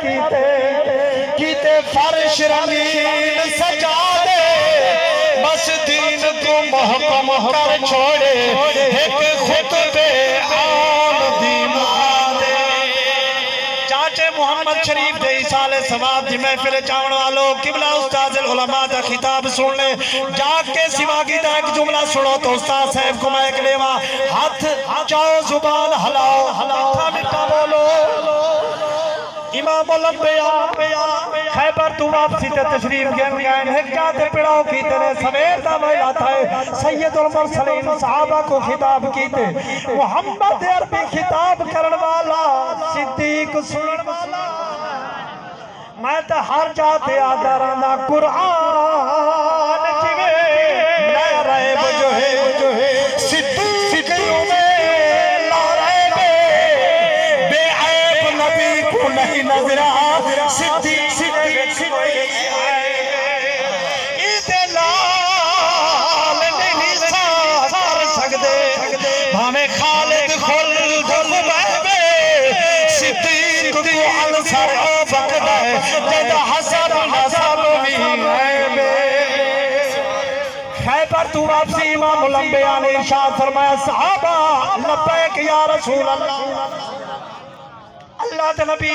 کیتے فرش رنگین سجا دے بس دین کو محکم کر چھوڑے ایک خطبے آن دی مہادے چاچے محمد شریف دے سال ثواب دی محفل چاون والو قبلہ استاذ العلماء دا خطاب سن لے جاگ کے سوا کی دا ایک جملہ سنو تو استاذ صاحب کو میں ایک لیوا ہاتھ چاؤ زبان ہلاؤ مٹھا مٹھا بولو امام الانبیاء خیبر تو واپسی تے تشریف گئے ہیں ایک جاتے پڑاؤ کیتے نے سویر دا ویلا تھا سید المرسلین صحابہ کو خطاب کیتے محمد عربی خطاب کرن والا صدیق سنن والا میں تے ہر جاتے آدھرانا قرآن چوے نہ رہے جو ہے صدیقیوں میں نہیں نظر صدیق ایدے لال نہیں سار سکدے ہمیں خالد خلد خبیبے صدیق کو انصر وقت ہے جد حسن نصب بھی ہے خیبر تو واپسی امام الانبیاء نے ارشاد فرمایا صحابہ لبیک یا رسول اللہ اللہ دے نبی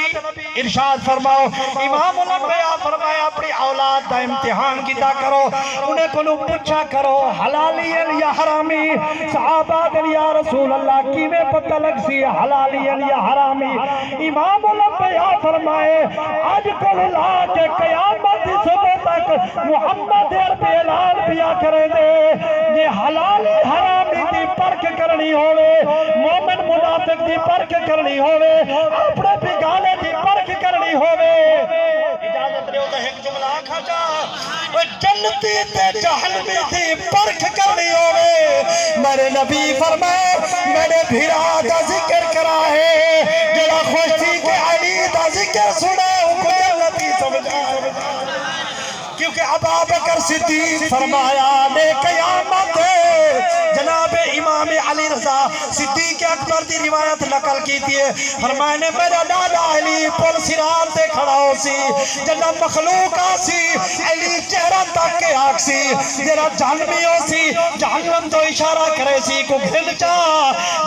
ارشاد فرماؤ امام الانبیاء فرمایا اپنی اولاد دا امتحان کیتا کرو انہیں کو پوچھا کرو حلالی یا حرامی صحابہ دل یا رسول اللہ کی میں پتہ لگ سی حلالی یا حرامی امام الانبیاء فرمائے آج کل لا کے قیامت دی صبح تک محمد عربی اعلان پیا کرے دے یہ حلالی حرامی دی پرکھ کرنی ہوئے مومن منافق دی پرکھ کرنی ہوئے اپنے بھی گانے دی پرکھ کرنی ہوئے اجازت رہے ہوتا ہے ایک جملہ آنکھا جا جنتی تے جہنمی دی پرکھ کرنی ہوئے میرے نبی فرمائے میرے بھیرا دا ذکر کرا ہے جڑا خوش تھی کہ علی دا ذکر سنے ان کو جنتی سمجھا کیونکہ ابا بکر صدیق فرمایا لے قیامت جناب امام علی رضا صدیق اکبر دی روایت نقل کی تھی فرمائے نے میرا دادا علی پل سرات دے کھڑا ہو سی جناب مخلوق آسی علی چہرہ تک کے آگ سی جرا جہنمی ہو سی جہنم تو اشارہ کرے سی کو گھل چا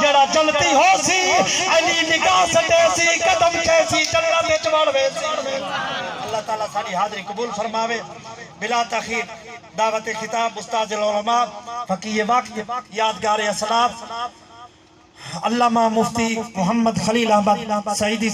جرا جلتی ہو سی علی نگاہ سٹے سی قدم کیسی جنت چوڑوے سی اللہ تعالیٰ ساری حاضری قبول فرماوے بلا تاخیر دعوت خطاب استاذ العلماء فقیہ وقت یادگار اسلاف علامہ مفتی محمد خلیل احمد سعیدی